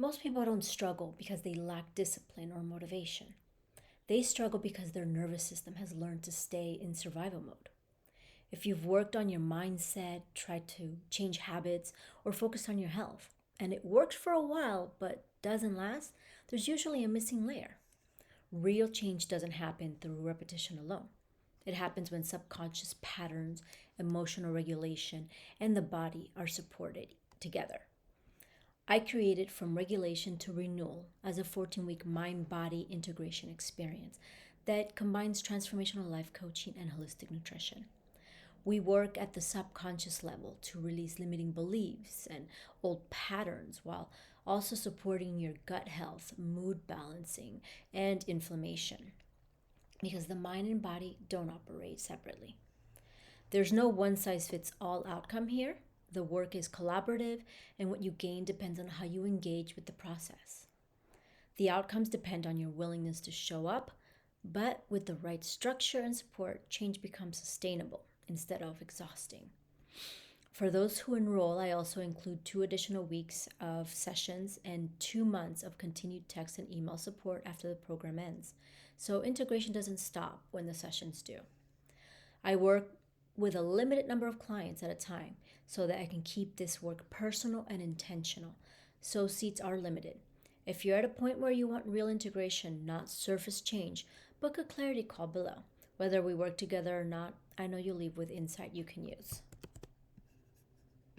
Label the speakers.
Speaker 1: Most people don't struggle because they lack discipline or motivation. They struggle because their nervous system has learned to stay in survival mode. If you've worked on your mindset, tried to change habits, or focused on your health, and it works for a while but doesn't last, there's usually a missing layer. Real change doesn't happen through repetition alone. It happens when subconscious patterns, emotional regulation, and the body are supported together. I created From Regulation to Renewal as a 14-week mind body integration experience that combines transformational life coaching and holistic nutrition. We work at the subconscious level to release limiting beliefs and old patterns while also supporting your gut health, mood balancing, and inflammation because the mind and body don't operate separately. There's no one size fits all outcome here. The work is collaborative, and what you gain depends on how you engage with the process. The outcomes depend on your willingness to show up, but with the right structure and support, change becomes sustainable instead of exhausting. For those who enroll, I also include 2 additional weeks of sessions and 2 months of continued text and email support after the program ends. So integration doesn't stop when the sessions do. I work with a limited number of clients at a time so that I can keep this work personal and intentional. So seats are limited. If you're at a point where you want real integration, not surface change, book a clarity call below. Whether we work together or not, I know you'll leave with insight you can use.